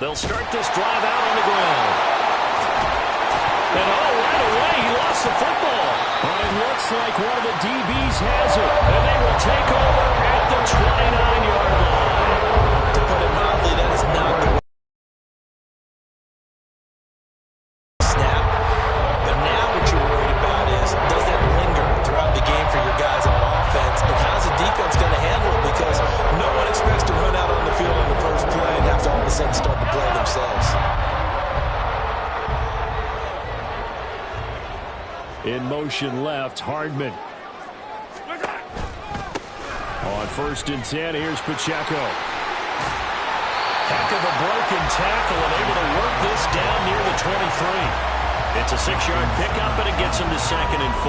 They'll start this drive out on the ground. And right away, he lost the football. But it looks like one of the DBs has it. And they will take over at the 29-yard line. To put it mildly, that is not the snap. But now what you're worried about is, does that linger throughout the game for your guys on offense? And how's the defense going to handle it? Because no one expects to run out on the field on the first play and have to all of a sudden start to play themselves. In motion left, Hardman. On 1st and 10, here's Pacheco. Heck of a broken tackle and able to work this down near the 23. It's a 6-yard pickup, and it gets him to 2nd and 4.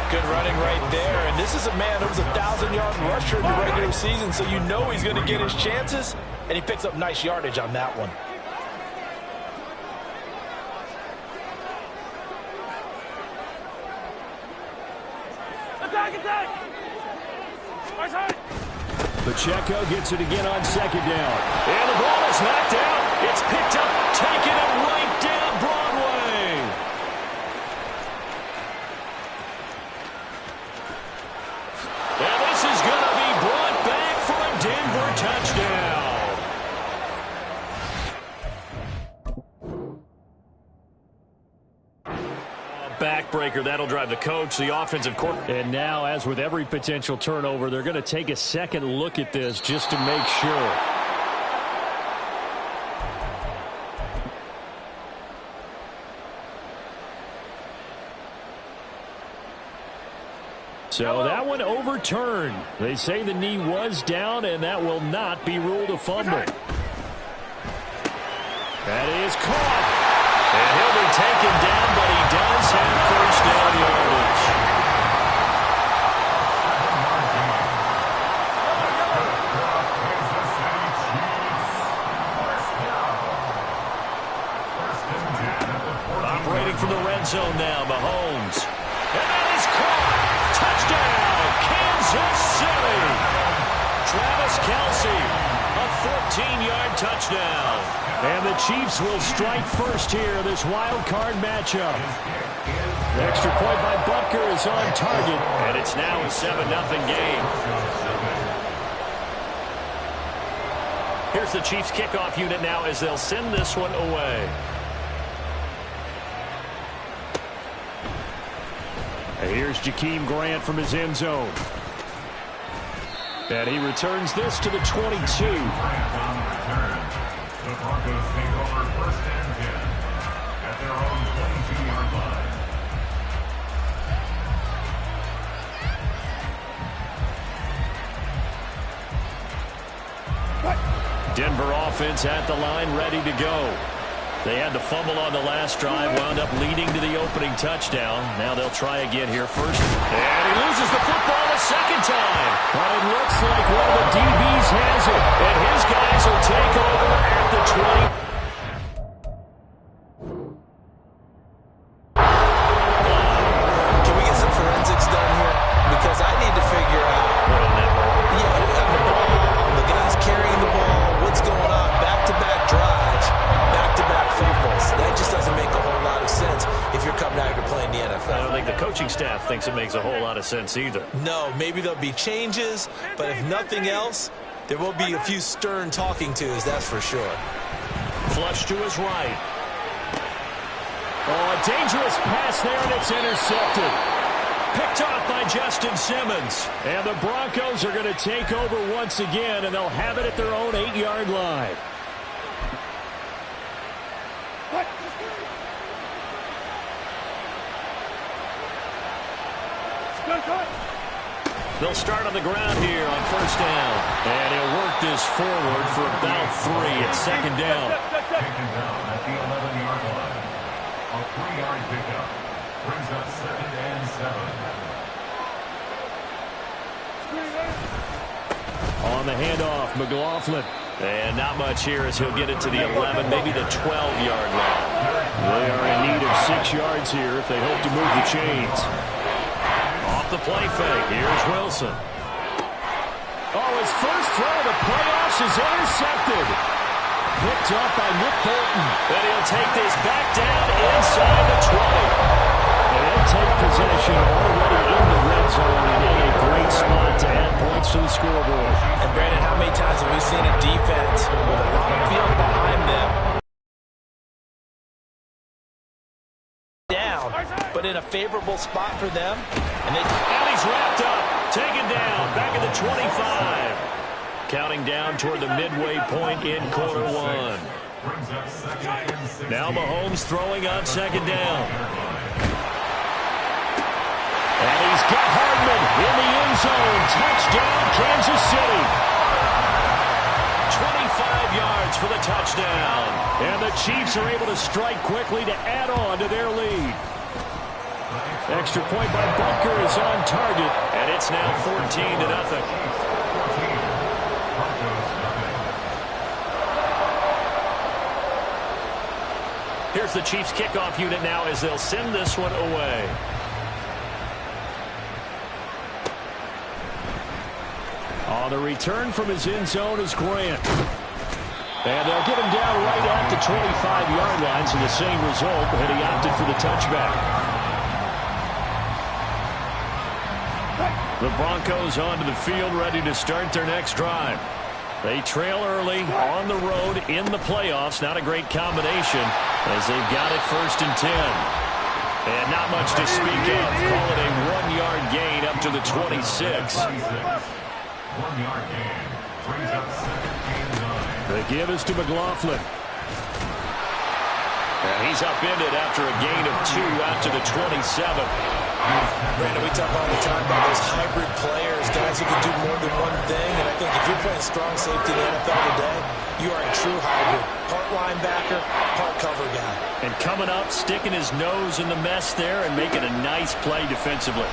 Good running right there. And this is a man who was a 1,000-yard rusher in the regular season, so you know he's going to get his chances, and he picks up nice yardage on that one. Pacheco gets it again on 2nd down. And the ball is knocked out. It's picked up, taking it right down Broadway. And this is going to be brought back for a Denver touchdown. Backbreaker, that'll drive the coach, the offensive coordinator. And now, as with every potential turnover, they're going to take a second look at this just to make sure. So that one overturned. They say the knee was down, and that will not be ruled a fumble. That is caught. And he'll be taken down, but he does have 1st down yardage. Operating from the red zone now, Mahomes. And that is caught. Touchdown, Kansas City. Travis Kelce, a 14-yard touchdown. And the Chiefs will strike first here, this wild card matchup. The extra point by Butker is on target, and it's now a 7-0 game. Here's the Chiefs kickoff unit now as they'll send this one away. And here's Jakeem Grant from his end zone. And he returns this to the 22. The Broncos take over 1st and 10 at their own 22-yard line. Denver offense at the line, ready to go. They had the fumble on the last drive, wound up leading to the opening touchdown. Now they'll try again here first. And he loses the football a second time. But it looks like one of the DBs has it. And his guys will take over at the 20. Can we get some forensics done here? Because I need to figure out What on that ball? on the ball, the guys carrying the ball, what's going on, back-to-back drives, back-to-back footballs. That just doesn't make a whole lot of sense if you're coming out here playing the NFL. I don't think the coaching staff thinks it makes a whole lot of sense either. No, maybe there'll be changes, but if nothing else, there will be a few stern talking tos, that's for sure. Flush to his right. Oh, a dangerous pass there, and it's intercepted. Picked off by Justin Simmons. And the Broncos are going to take over once again, and they'll have it at their own 8-yard line. They'll start on the ground here on 1st down. And he'll work this forward for about 3 at 2nd down. Taken down at the 11-yard line. A 3-yard pickup brings up 2nd and 7. On the handoff, McLaughlin. And not much here as he'll get it to the 11, maybe the 12-yard line. They are in need of 6 yards here if they hope to move the chains. Off the play fake, here's Wilson. Oh, his first throw of the playoffs is intercepted. Picked up by Nick Bolton. And he'll take this back down inside the 20. And they'll take possession already in the red zone and in a great spot to add points to the scoreboard. And Brandon, how many times have we seen a defense with a lot of field behind them down, but in a favorable spot for them? And he's wrapped up, taken down, back at the 25. Counting down toward the midway point in quarter one. Now Mahomes throwing on second down. And he's got Hardman in the end zone. Touchdown, Kansas City. 25 yards for the touchdown. And the Chiefs are able to strike quickly to add on to their lead. Extra point by Butker is on target. And it's now 14-0. Here's the Chiefs kickoff unit now as they'll send this one away. On the return from his end zone is Grant. And they'll get him down right at the 25-yard line, so the same result, but he opted for the touchback. The Broncos onto the field ready to start their next drive. They trail early on the road in the playoffs. Not a great combination as they've got it 1st and 10. And not much to speak of. Call it a 1-yard gain up to the 26. 1-yard gain. Brings up 17-9. The give is to McLaughlin. And he's upended after a gain of 2 out to the 27. Brandon, we talk all the time about those hybrid players, guys who can do more than one thing. And I think if you're playing strong safety in the NFL today, you are a true hybrid. Part linebacker, part cover guy. And coming up, sticking his nose in the mess there and making a nice play defensively.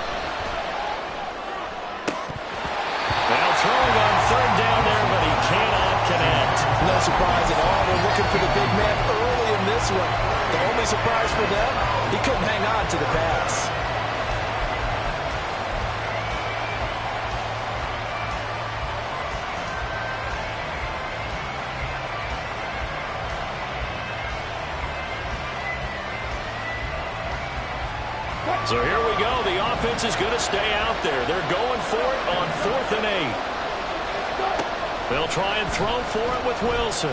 Now throwing on 3rd down there, but he cannot connect. No surprise at all. They're looking for the big man early in this one. The only surprise for them, he couldn't hang on to the pass. So here we go. The offense is going to stay out there. They're going for it on 4th and 8. They'll try and throw for it with Wilson.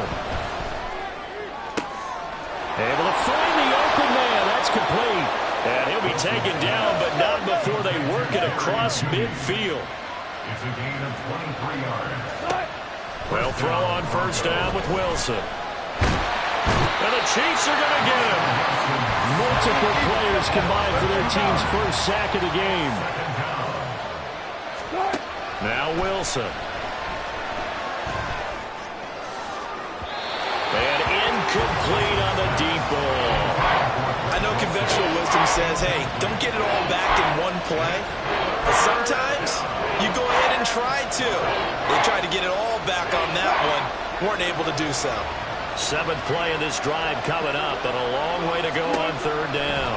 Able to find the open man. That's complete. And he'll be taken down, but not before they work it across midfield. It's a gain of 23 yards. They'll throw on 1st down with Wilson. And the Chiefs are going to get him. Multiple players combined for their team's 1st sack of the game. Now Wilson. And incomplete on the deep ball. I know conventional wisdom says, hey, don't get it all back in one play. But sometimes you go ahead and try to. They tried to get it all back on that one. Weren't able to do so. 7th play of this drive coming up, and a long way to go on 3rd down.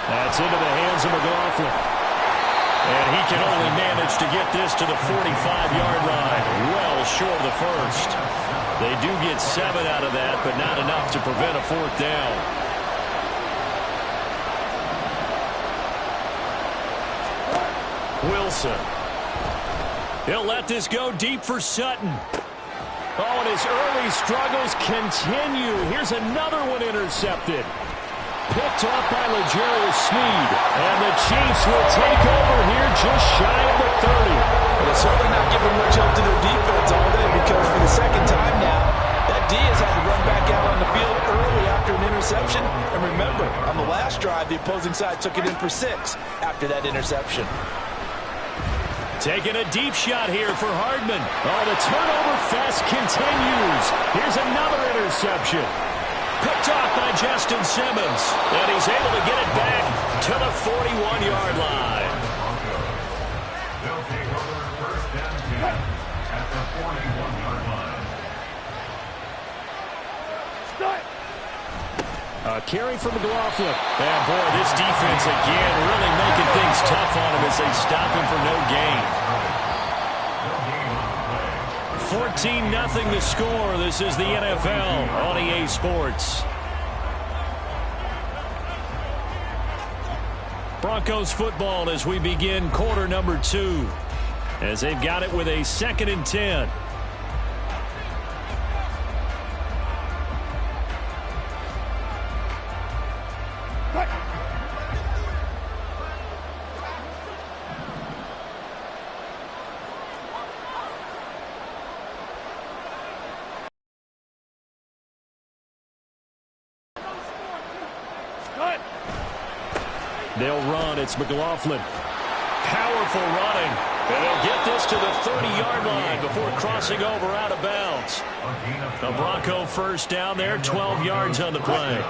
That's into the hands of McLaughlin. And he can only manage to get this to the 45-yard line, well short of the 1st. They do get 7 out of that, but not enough to prevent a 4th down. Wilson. He'll let this go deep for Sutton. Oh, and his early struggles continue. Here's another one intercepted. Picked off by L'Jarius Sneed. And the Chiefs will take over here just shy of the 30. They're certainly not giving much help to their defense all day because for the 2nd time now, that D has had to run back out on the field early after an interception. And remember, on the last drive, the opposing side took it in for 6 after that interception. Taking a deep shot here for Hardman. Oh, the turnover fest continues. Here's another interception. Picked off by Justin Simmons. And he's able to get it back to the 41-yard line. They'll take over 1st and 10 at the 41-yard line. A carry from McLaughlin. And boy, this defense again really making things tough on him as they stop him for no gain. 14-0 the score. This is the NFL on EA Sports. Broncos football as we begin quarter number 2. As they've got it with a 2nd and 10. They'll run. It's McLaughlin. Powerful running. And they'll get this to the 30-yard line before crossing over out of bounds. A Bronco first down there, 12 yards on the play.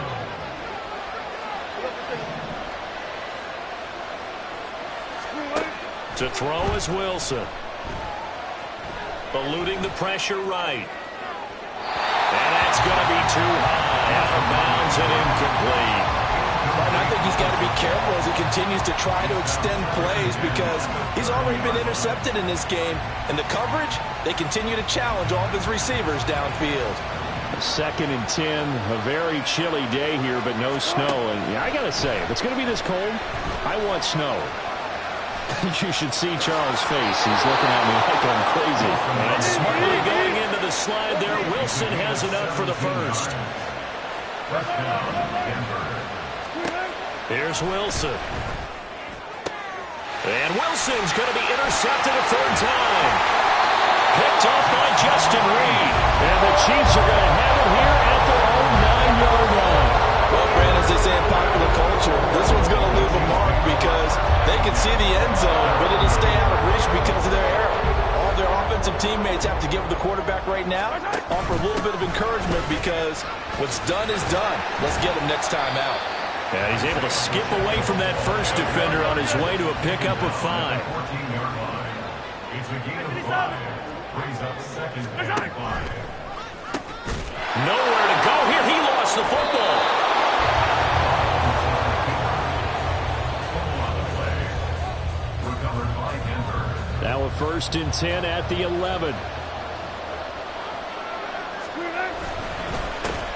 To throw is Wilson. Eluding the pressure right. And that's going to be too high. Out of bounds and incomplete. And I think he's got to be careful as he continues to try to extend plays because he's already been intercepted in this game. And the coverage, they continue to challenge all of his receivers downfield. 2nd and 10, a very chilly day here, but no snow. And yeah, I got to say, if it's going to be this cold, I want snow. You should see Charles' face. He's looking at me like I'm crazy. And smartly going into the slide there. Wilson has enough for the first. Here's Wilson. And Wilson's going to be intercepted a 3rd time. Picked off by Justin Reed. And the Chiefs are going to have it here at their own 9-yard line. Well, Brandon, as they say in popular culture, this one's going to leave a mark because they can see the end zone, but it'll stay out of reach because of their error. All their offensive teammates have to give the quarterback right now, offer a little bit of encouragement because what's done is done. Let's get him next time out. And he's able to skip away from that first defender on his way to a pickup of 5. 14-yard line. It's a gain of 5. Brings up 2nd and 5. Nowhere to go here. He lost the football. Recovered by Denver. Now a 1st and 10 at the 11.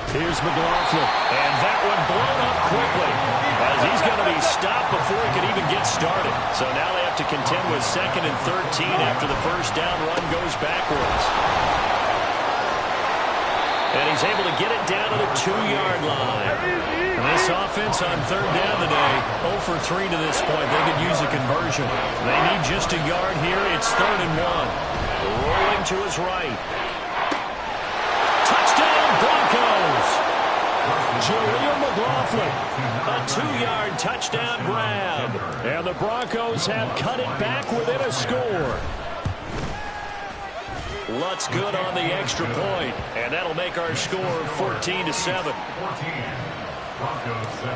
Here's McLaughlin. And that one blown up quickly as he's going to be stopped before he could even get started. So now they have to contend with 2nd and 13 after the first down run goes backwards. And he's able to get it down to the 2-yard line. And this offense on 3rd down today, 0 for 3 to this point. They could use a conversion. They need just a yard here. It's 3rd and 1. Rolling to his right. Touchdown, Broncos! Jaleel McLaughlin, a 2-yard touchdown grab. And the Broncos have cut it back within a score. Lutz good on the extra point, and that'll make our score 14-7. 14. Broncos 7.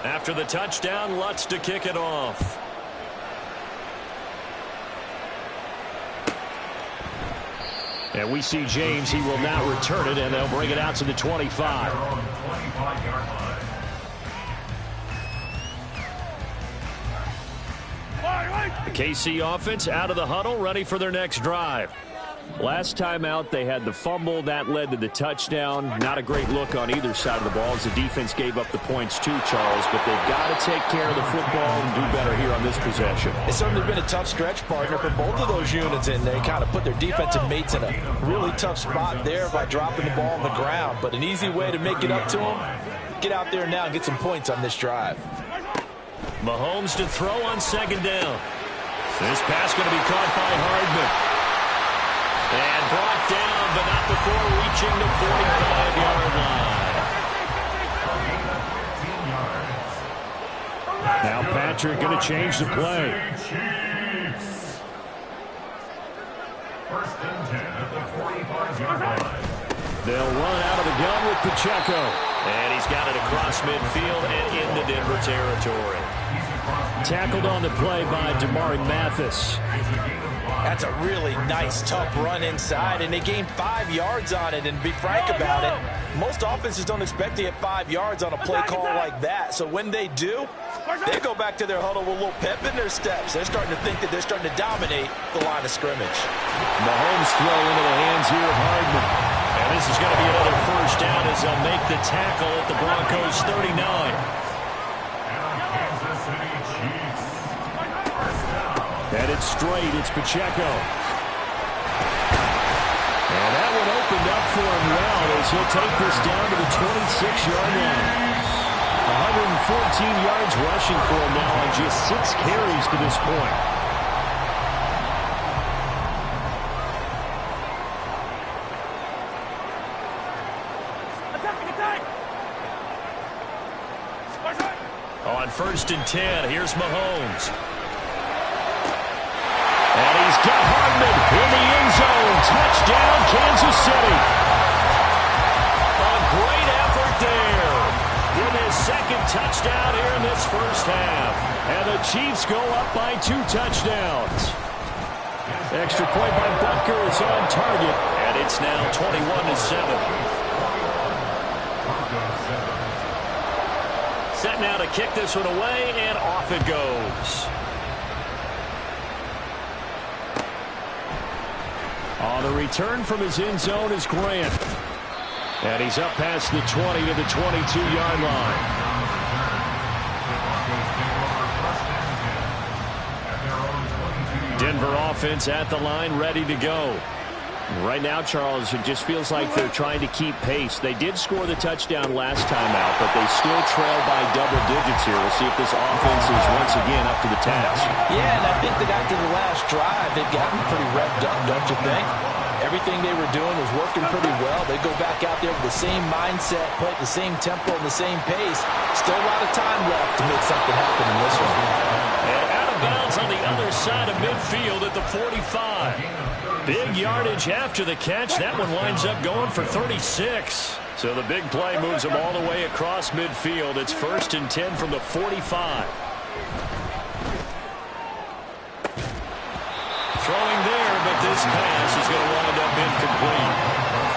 After the touchdown, Lutz to kick it off. And we see James. He will now return it, and they'll bring it out to the 25. They're on the 25-yard line. The KC offense out of the huddle, ready for their next drive. Last time out, they had the fumble. That led to the touchdown. Not a great look on either side of the ball as the defense gave up the points too, Charles. But they've got to take care of the football and do better here on this possession. It's certainly been a tough stretch, partner, for both of those units, and they kind of put their defensive mates in a really tough spot there by dropping the ball on the ground. But an easy way to make it up to them, get out there now and get some points on this drive. Mahomes to throw on 2nd down. This pass going to be caught by Hardman. And brought down, but not before reaching the 45-yard line. Now Patrick going to change the play. First and 10 at the 45-yard line. They'll run out of the gun with Pacheco. And he's got it across midfield and into Denver territory. Tackled on the play by Damari Mathis. That's a really nice, tough run inside, and they gained 5 yards on it. And to be frank about it, most offenses don't expect to get 5 yards on a play call like that. So when they do, They go back to their huddle with a little pep in their steps. They're starting to think that they're starting to dominate the line of scrimmage. Mahomes throw into the hands here of Hardman. And this is going to be another first down as they'll make the tackle at the Broncos 39. Headed straight, it's Pacheco. And that one opened up for him well as he'll take this down to the 26-yard line. 114 yards rushing for him now on just 6 carries to this point. On 1st and 10, here's Mahomes. And he's got Hardman in the end zone. Touchdown, Kansas City. A great effort there. With his second touchdown here in this first half. And the Chiefs go up by 2 touchdowns. Extra point by Butker is on target. And it's now 21-7. Set now to kick this one away, and off it goes. On the return from his end zone is Grant. And he's up past the 20 to the 22-yard line. Denver offense at the line, ready to go. Right now, Charles, it just feels like they're trying to keep pace. They did score the touchdown last time out, but they still trail by double digits here. We'll see if this offense is once again up to the task. Yeah, and I think that after the last drive, they've gotten pretty revved up, don't you think? Everything they were doing was working pretty well. They go back out there with the same mindset, play at the same tempo and the same pace. Still a lot of time left to make something happen in this one. And out of bounds on the other side of midfield at the 45. Big yardage after the catch. That one winds up going for 36. So the big play moves them all the way across midfield. It's 1st and 10 from the 45. Throwing there, but this pass is going to wind up incomplete.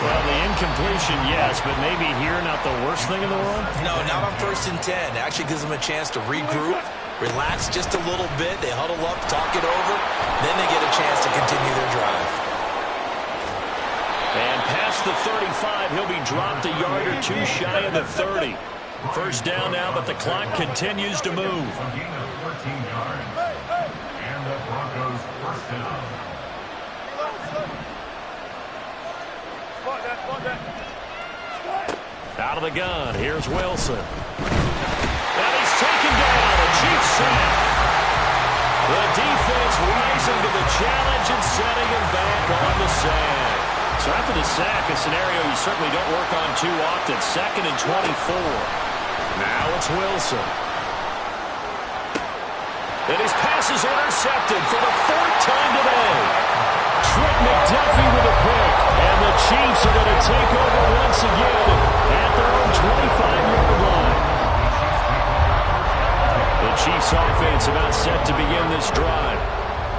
Well, the incompletion, yes, but maybe here not the worst thing in the world? No, not on 1st and 10. It actually gives them a chance to regroup, relax just a little bit. They huddle up, talk it over. Then they get a chance to continue their drive. And past the 35, he'll be dropped a yard or 2 shy of the 30. First down now, but the clock continues to move. And the Broncos first down. Out of the gun, here's Wilson. And he's taken down, a Chiefs sack. The defense rising to the challenge and setting him back on the sack. So after the sack, a scenario you certainly don't work on too often. 2nd and 24. Now it's Wilson. And his pass is intercepted for the 4th time today. Trent McDuffie with a pick. And the Chiefs are going to take over once again at their own 25-yard line. The Chiefs offense about set to begin this drive.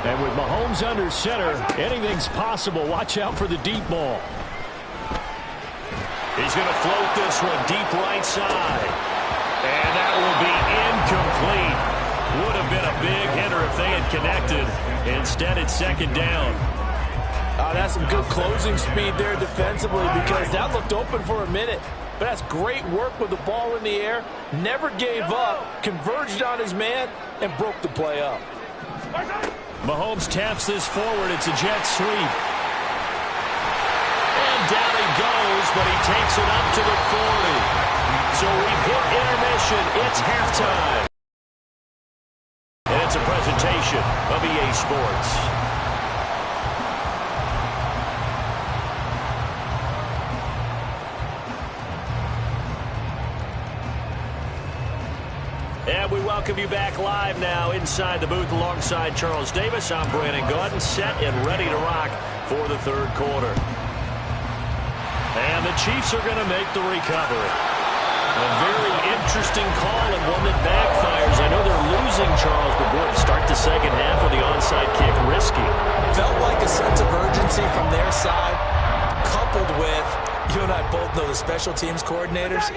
And with Mahomes under center, anything's possible. Watch out for the deep ball. He's going to float this one deep right side. And that will be incomplete. Would have been a big hitter if they had connected. Instead, it's 2nd down. That's some good closing speed there defensively because that looked open for a minute. But that's great work with the ball in the air. Never gave up, converged on his man, and broke the play up. Mahomes taps this forward. It's a jet sweep. And down he goes, but he takes it up to the 40. So we've hit intermission. It's halftime. And it's a presentation of EA Sports. And we welcome you back live now inside the booth alongside Charles Davis. I'm Brandon Gaudin, set and ready to rock for the 3rd quarter. And the Chiefs are going to make the recovery. A very interesting call and one that backfires. I know they're losing, Charles, but boy, to start the 2nd half with the onside kick, risky. Felt like a sense of urgency from their side, coupled with and I both know the special teams coordinators,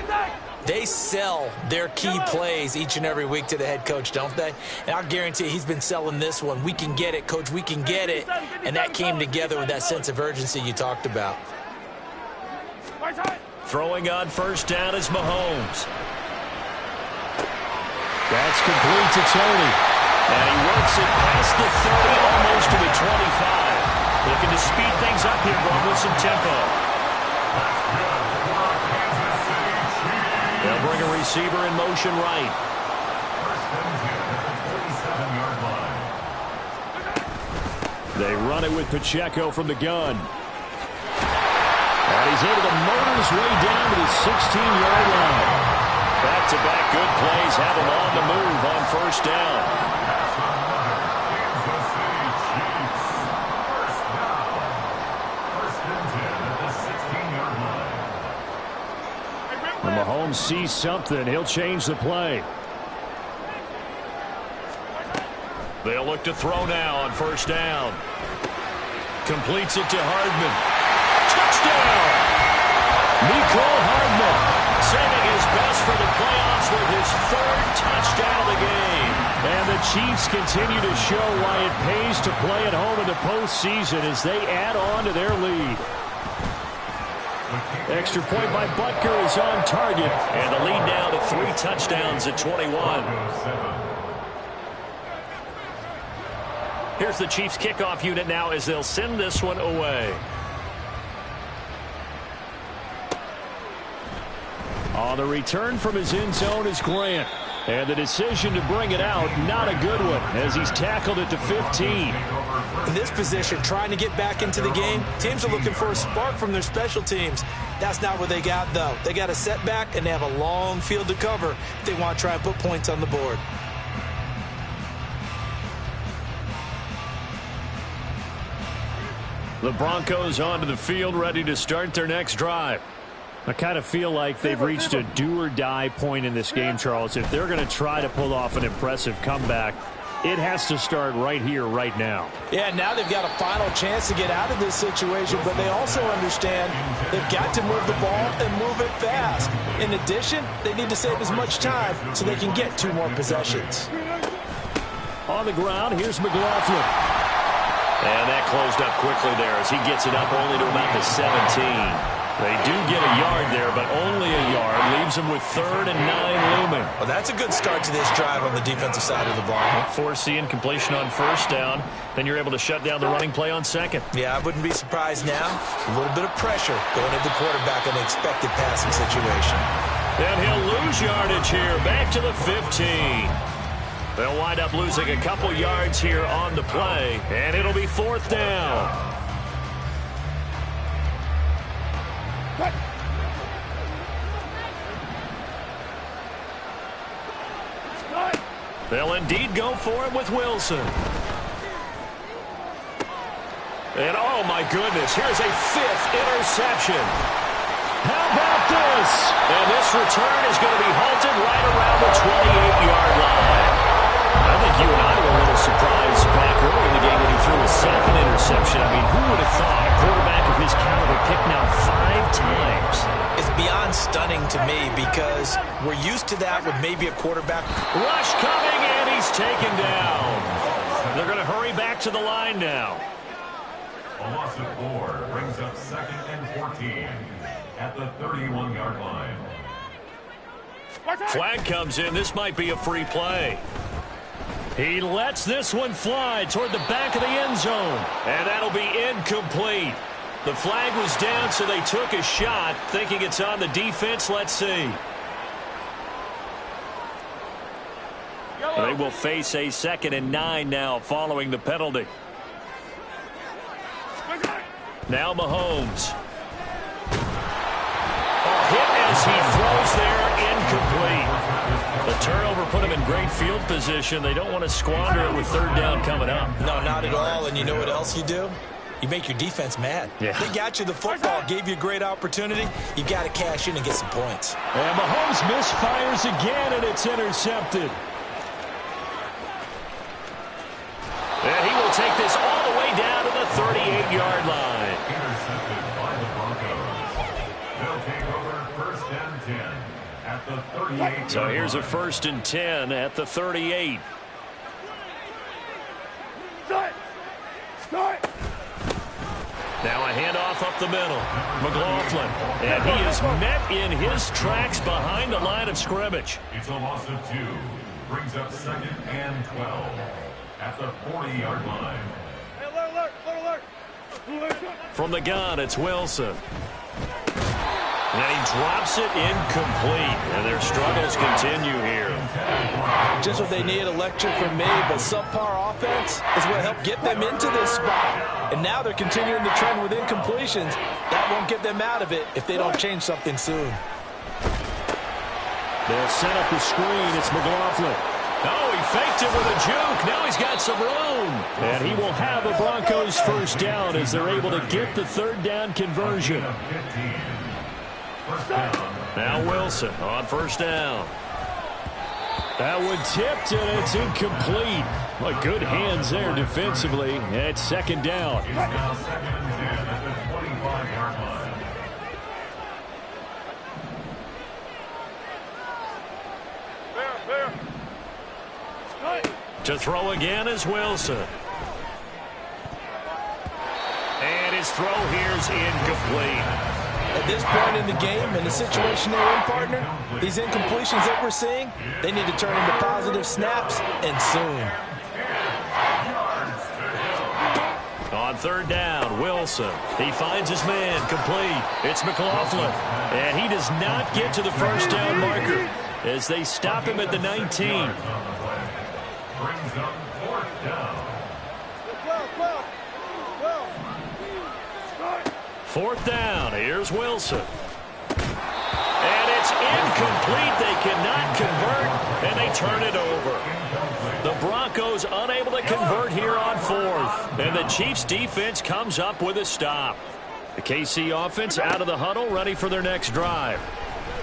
they sell their key plays each and every week to the head coach, don't they? And I'll guarantee he's been selling this one. We can get it, coach, we can get it. And that came together with that sense of urgency you talked about. Throwing on first down is Mahomes. That's complete to Tony. And he works it past the 30, almost to the 25. Looking to speed things up here, going with some tempo. They'll bring a receiver in motion right. They run it with Pacheco from the gun. And he's able to motor his way down to the 16-yard line. Back-to-back good plays have him on the move on first down. When Mahomes sees something, he'll change the play. They'll look to throw now on first down. Completes it to Hardman. Touchdown! Nicole Hardman saving his best for the playoffs with his third touchdown of the game. And the Chiefs continue to show why it pays to play at home in the postseason as they add on to their lead. Extra point by Butker is on target. And the lead now to 3 touchdowns at 21. Here's the Chiefs kickoff unit now as they'll send this one away. On the return from his end zone is Grant. And the decision to bring it out, not a good one, as he's tackled it to 15. In this position, trying to get back into the game, teams are looking for a spark from their special teams. That's not what they got, though. They got a setback, and they have a long field to cover if they want to try and put points on the board. The Broncos onto the field, ready to start their next drive. I kind of feel like they've reached a do-or-die point in this game, Charles. If they're going to try to pull off an impressive comeback, it has to start right here, right now. Yeah, now they've got a final chance to get out of this situation, but they also understand they've got to move the ball and move it fast. In addition, they need to save as much time so they can get 2 more possessions. On the ground, here's McLaughlin. And that closed up quickly there as he gets it up only to about the 17. They do get a yard there, but only a yard. Leaves them with 3rd and 9 looming. Well, that's a good start to this drive on the defensive side of the ball. Force the incompletion on first down. Then you're able to shut down the running play on second. Yeah, I wouldn't be surprised now. A little bit of pressure going at the quarterback in an expected passing situation. And he'll lose yardage here. Back to the 15. They'll wind up losing a couple yards here on the play. And it'll be 4th down. They'll indeed go for it with Wilson. And oh my goodness, here's a 5th interception. How about this? And this return is going to be halted right around the 28-yard line. I think you and I were a little surprised back early in the game when he threw a 2nd interception. I mean, who would have thought a quarterback of his caliber picked now 5 times? It's beyond stunning to me because we're used to that with maybe a quarterback. Rush coming, and he's taken down. They're going to hurry back to the line now. A loss of 4 brings up 2nd and 14 at the 31-yard line. Flag comes in. This might be a free play. He lets this one fly toward the back of the end zone. And that'll be incomplete. The flag was down, so they took a shot, thinking it's on the defense. Let's see. They will face a 2nd and 9 now following the penalty. Now Mahomes. A hit as he throws there, incomplete. The turnover put him in great field position. They don't want to squander it with 3rd down coming up. No, not at all. And you know what else you do? You make your defense mad. Yeah. They got you the football, gave you a great opportunity. You got to cash in and get some points. And Mahomes misfires again, and it's intercepted. And he will take this all the way down to the 38-yard line. Intercepted by the Broncos. at the 38. So here's a 1st and 10 at the 38. Now a handoff up the middle. McLaughlin. And he is met in his tracks behind the line of scrimmage. It's a loss of 2. Brings up 2nd and 12 at the 40-yard line. From the gun, it's Wilson. And he drops it incomplete. And their struggles continue here. Just what they need, electric from me, but subpar offense is what helped get them into this spot. And now they're continuing the trend with incompletions. That won't get them out of it if they don't change something soon. They'll set up the screen. It's McLaughlin. Oh, he faked it with a juke. Now he's got some room. And he will have the Broncos first down as they're able to get the 3rd down conversion. Now Wilson on 1st down. That one tipped, and it's incomplete. But good hands there defensively. It's 2nd down. It's now 2nd and 10 at the 25-yard line. To throw again is Wilson. And his throw here's incomplete. At this point in the game, in the situation they're in, partner, these incompletions that we're seeing, they need to turn into positive snaps, and soon. On 3rd down, Wilson. He finds his man, complete. It's McLaughlin. And he does not get to the 1st down marker as they stop him at the 19. Brings up 4th down. 4th down. Here's Wilson. And it's incomplete. They cannot convert, and they turn it over. The Broncos unable to convert here on 4th. And the Chiefs defense comes up with a stop. The KC offense out of the huddle, ready for their next drive.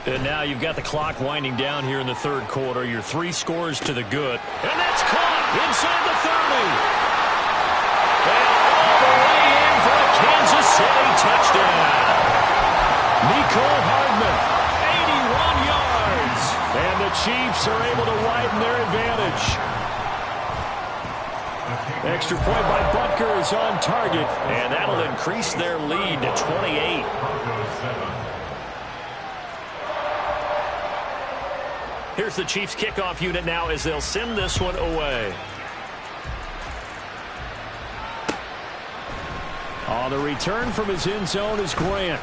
And now you've got the clock winding down here in the 3rd quarter. Your 3 scores to the good. And that's caught inside the 30. And all the way in for a Kansas City touchdown. Nicole Hardman, 81 yards. And the Chiefs are able to widen their advantage. Extra point by Butker is on target. And that'll increase their lead to 28. Here's the Chiefs kickoff unit now as they'll send this one away. On the return from his end zone is Grant.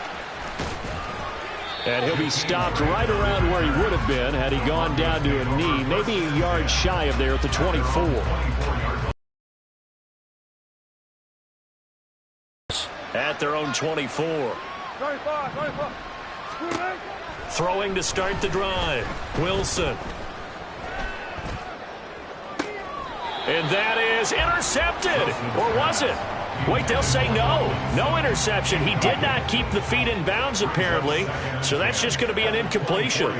And he'll be stopped right around where he would have been had he gone down to a knee, maybe a yard shy of there at the 24. At their own 24. Throwing to start the drive. Wilson. And that is intercepted. Or was it? Wait, they'll say no. No interception. He did not keep the feet in bounds, apparently. So that's just going to be an incompletion.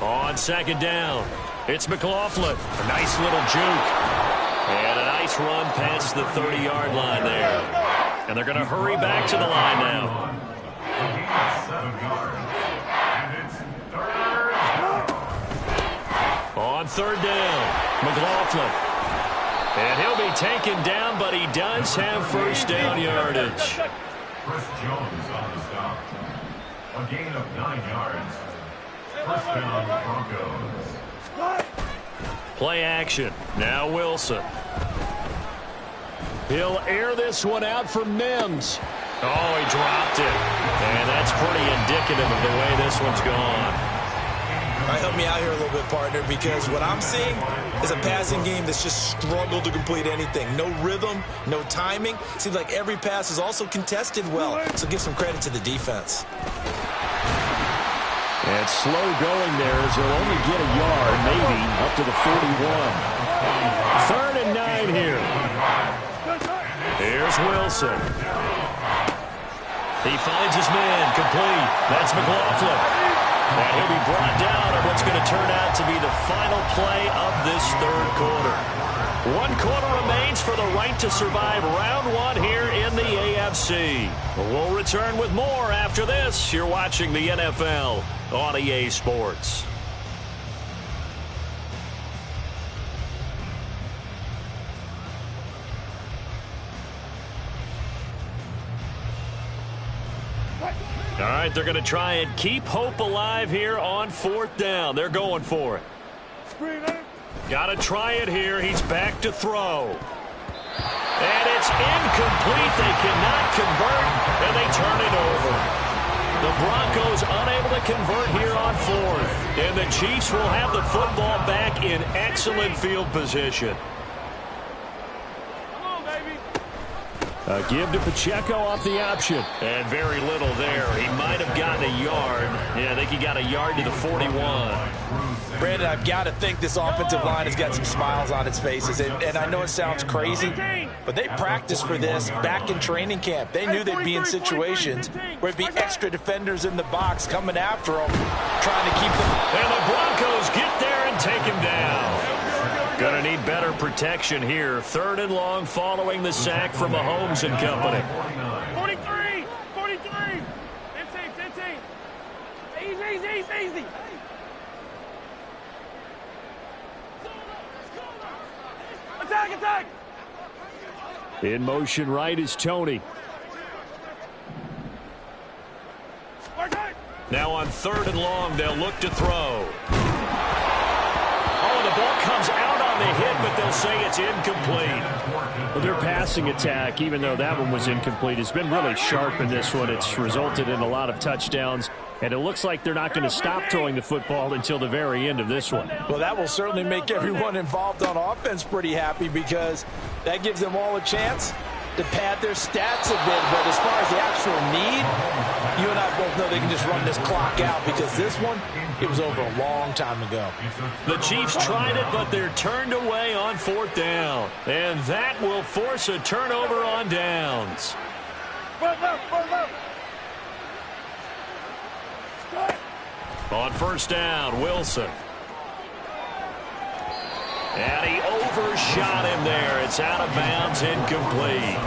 On 2nd down, it's McLaughlin. A nice little juke. And a nice run past the 30-yard line there. And they're going to hurry back to the line now. 7 yards. And it's 3rd down. On 3rd down, McLaughlin. And he'll be taken down, but he does have 1st down yardage. Chris Jones on the stop. A gain of 9 yards. 1st down, Broncos. Play action. Now Wilson. He'll air this one out for Mims. Oh, he dropped it. And that's pretty indicative of the way this one's gone. All right, help me out here a little bit, partner, because what I'm seeing is a passing game that's just struggled to complete anything. No rhythm, no timing. Seems like every pass is also contested well, so give some credit to the defense. And slow going there as they'll only get a yard, maybe, up to the 41. 3rd and 9 here. Here's Wilson. He finds his man, complete. That's McLaughlin. And he'll be brought down on what's going to turn out to be the final play of this 3rd quarter. 1 quarter remains for the right to survive round 1 here in the AFC. NFC. We'll return with more after this. You're watching the NFL on EA Sports. All right, they're going to try and keep hope alive here on 4th down. They're going for it. Got to try it here. He's back to throw. And it's incomplete. They cannot convert, and they turn it over. The Broncos unable to convert here on 4th. And the Chiefs will have the football back in excellent field position. Give to Pacheco off the option. And very little there. He might have gotten a yard. Yeah, I think he got a yard to the 41. Brandon, I've got to think this offensive line has got some smiles on its faces. And I know it sounds crazy, but they practiced for this back in training camp. They knew they'd be in situations where it'd be extra defenders in the box coming after them, trying to keep them. And the Broncos get there and take him down. Going to need better protection here. 3rd and long following the sack from Mahomes and company. 43! 43! 15! Easy! Attack! In motion right is Tony. Now on 3rd and long, they'll look to throw. Oh, the ball comes out on the hit, but they'll say it's incomplete. Well, their passing attack, even though that one was incomplete, has been really sharp in this one. It's resulted in a lot of touchdowns, and it looks like they're not going to stop throwing the football until the very end of this one. Well, that will certainly make everyone involved on offense pretty happy because that gives them all a chance to pad their stats a bit. But as far as the actual need, you and I both know they can just run this clock out because this one, it was over a long time ago. The Chiefs tried it, but they're turned away on 4th down. And that will force a turnover on downs. On 1st down, Wilson. And he overshot him there. It's out of bounds, incomplete.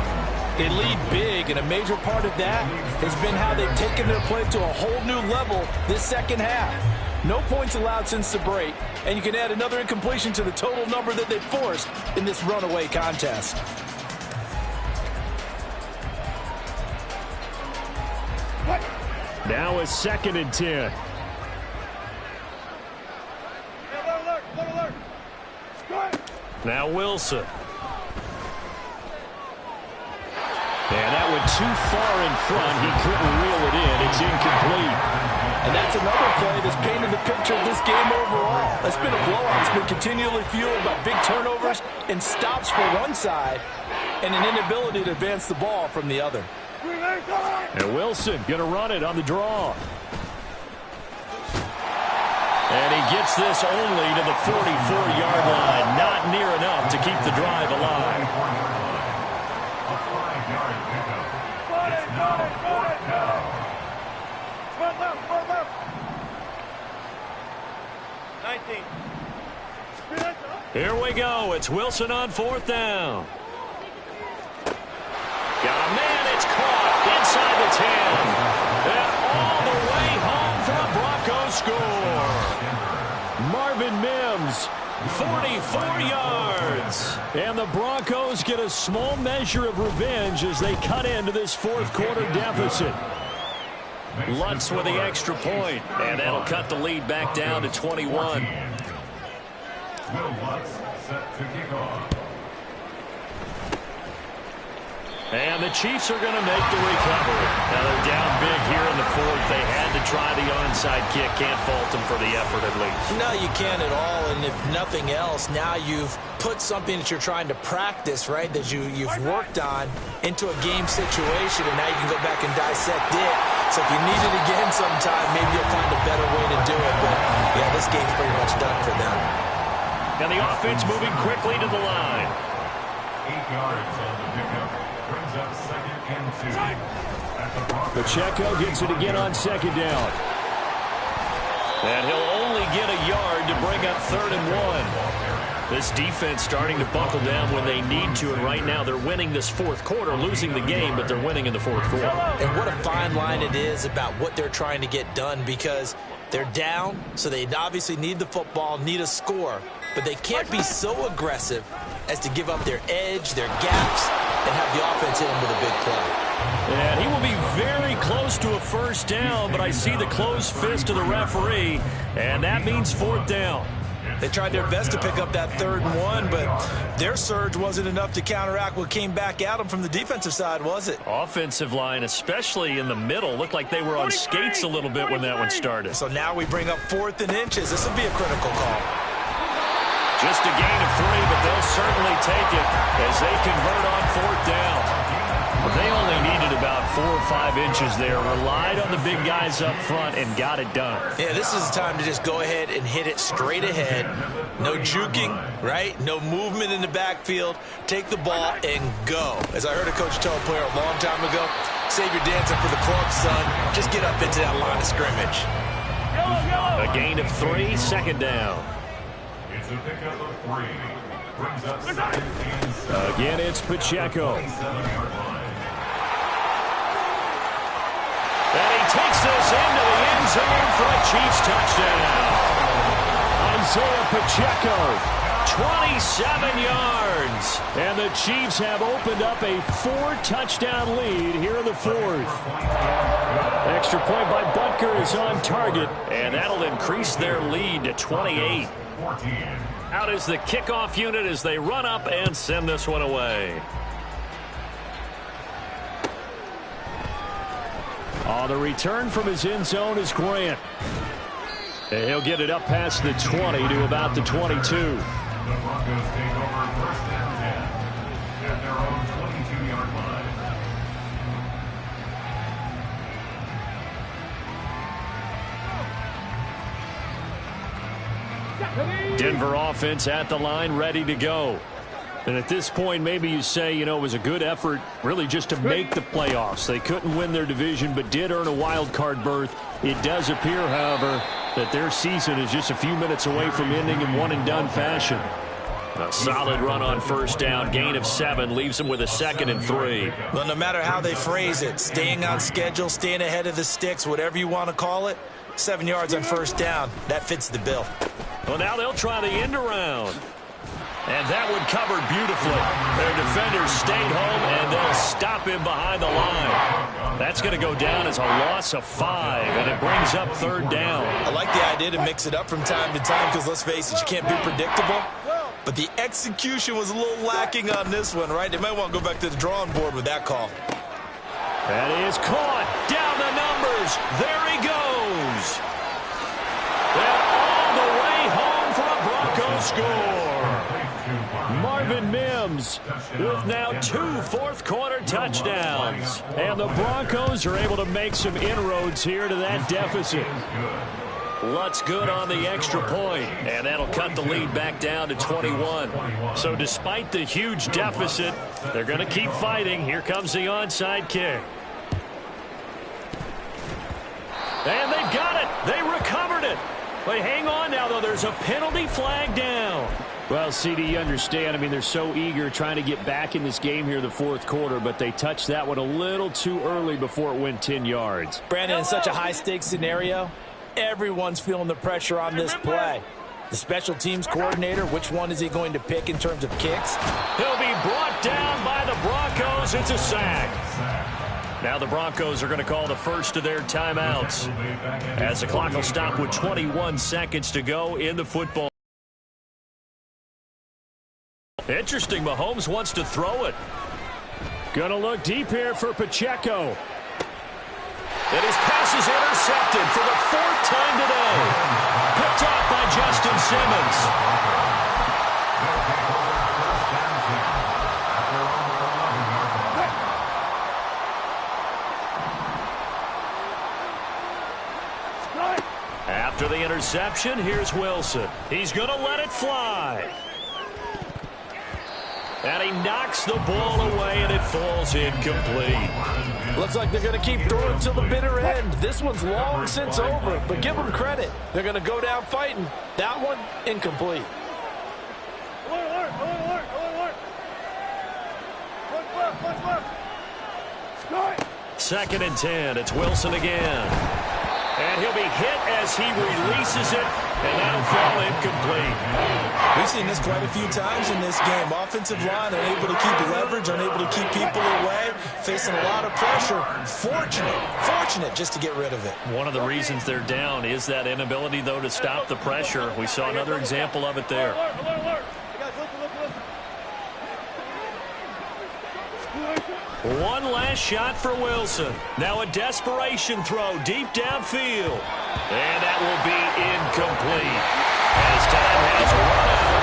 They lead big, and a major part of that has been how they've taken their play to a whole new level this second half. No points allowed since the break, and you can add another incompletion to the total number that they forced in this runaway contest. Now a 2nd and 10. Now Wilson. And that went too far in front. He couldn't reel it in. It's incomplete. And that's another play that's painted the picture of this game overall. It's been a blowout. It's been continually fueled by big turnovers and stops for one side and an inability to advance the ball from the other. And Wilson going to run it on the draw. And he gets this only to the 44-yard line. Not near enough to keep the drive alive. A 5-yard pickup. It's now 4th down. Left. 19. Here we go. It's Wilson on 4th down. Got a man. It's caught inside the 10. And all the way home for the Broncos score. Marvin Mims, 44 yards. And the Broncos get a small measure of revenge as they cut into this 4th quarter deficit. Lutz with the extra point, and that'll cut the lead back down to 21. Will Lutz set to kick off. And the Chiefs are going to make the recovery. Now they're down big here in the 4th. They had to try the onside kick. Can't fault them for the effort at least. No, you can't at all. And if nothing else, now you've put something that you're trying to practice, right, that you've worked on into a game situation, and now you can go back and dissect it. So if you need it again sometime, maybe you'll find a better way to do it. But, yeah, this game's pretty much done for them. And the offense moving quickly to the line. 8 yards on the pickup. Brings up 2nd and 2. Pacheco gets it again on 2nd down. And he'll only get a yard to bring up 3rd and 1. This defense starting to buckle down when they need to, and right now they're winning this fourth quarter, losing the game, but they're winning in the fourth quarter. And what a fine line it is about what they're trying to get done, because they're down, so they obviously need the football, need a score, but they can't be so aggressive as to give up their edge, their gaps, and have the offense hit them with a big play. And he will be very close to a first down, but I see the closed fist of the referee, and that means fourth down. They tried their best to pick up that 3rd and 1, but their surge wasn't enough to counteract what came back at them from the defensive side, was it? Offensive line, especially in the middle, looked like they were on skates a little bit when that one started. So now we bring up 4th and inches. This will be a critical call. Just a gain of 3, but they'll certainly take it as they convert on 4th down. They only needed about 4 or 5 inches there, relied on the big guys up front, and got it done. Yeah, this is the time to just go ahead and hit it straight ahead. No juking, right? No movement in the backfield. Take the ball and go. As I heard a coach tell a player a long time ago, save your dancing for the club, son. Just get up into that line of scrimmage. A gain of 3, 2nd down. It's a pickup of 3. Brings up 2nd and 7. Again, it's Pacheco. 27-yard line. And he takes this into the end zone for a Chiefs touchdown. Isaiah Pacheco, 27 yards. And the Chiefs have opened up a 4-touchdown lead here in the 4th. Extra point by Butker is on target, and that'll increase their lead to 28. 14. Out is the kickoff unit as they run up and send this one away. On the return from his end zone is Grant. And he'll get it up past the 20 to about the 22. The Broncos take over 1st and 10 at their own 22-yard line. Denver offense at the line, ready to go. And at this point, maybe you say, you know, it was a good effort really just to make the playoffs. They couldn't win their division, but did earn a wild card berth. It does appear, however, that their season is just a few minutes away from ending in one-and-done fashion. A solid run on 1st down, gain of 7, leaves them with a 2nd and 3. Well, no matter how they phrase it, staying on schedule, staying ahead of the sticks, whatever you want to call it, 7 yards on 1st down, that fits the bill. Well, now they'll try the end around. And that one covered beautifully. Their defenders stayed home, and they'll stop him behind the line. That's going to go down as a loss of 5, and it brings up 3rd down. I like the idea to mix it up from time to time because, let's face it, you can't be predictable. But the execution was a little lacking on this one, right? They might want to go back to the drawing board with that call. That is caught. Down the numbers. There he goes. And all the way home for a Broncos score. Marvin Mims with now 2 fourth-quarter touchdowns. And the Broncos are able to make some inroads here to that deficit. Lutz good on the extra point, and that'll cut the lead back down to 21. So despite the huge deficit, they're going to keep fighting. Here comes the onside kick. And they've got it. They recovered it. They hang on now, though. There's a penalty flag down. Well, CD, you understand. I mean, they're so eager trying to get back in this game here in the 4th quarter, but they touched that one a little too early before it went 10 yards. Brandon, in such a high-stakes scenario, everyone's feeling the pressure on this play. The special teams coordinator, which one is he going to pick in terms of kicks? He'll be brought down by the Broncos. It's a sack. Now the Broncos are going to call the first of their timeouts as the clock will stop with 21 seconds to go in the football. Interesting, Mahomes wants to throw it. Going to look deep here for Pacheco. And his pass is intercepted for the 4th time today. Picked off by Justin Simmons. After the interception, here's Wilson. He's going to let it fly. And he knocks the ball away, and it falls incomplete. Looks like they're going to keep throwing till the bitter end. This one's long since over, but give them credit. They're going to go down fighting. That one, incomplete. Second and 10. It's Wilson again. And he'll be hit as he releases it, and that'll fall incomplete. We've seen this quite a few times in this game. Offensive line unable to keep leverage, unable to keep people away, facing a lot of pressure. Fortunate just to get rid of it. One of the reasons they're down is that inability, though, to stop the pressure. We saw another example of it there. One last shot for Wilson. Now a desperation throw deep downfield. And that will be incomplete as time has run out.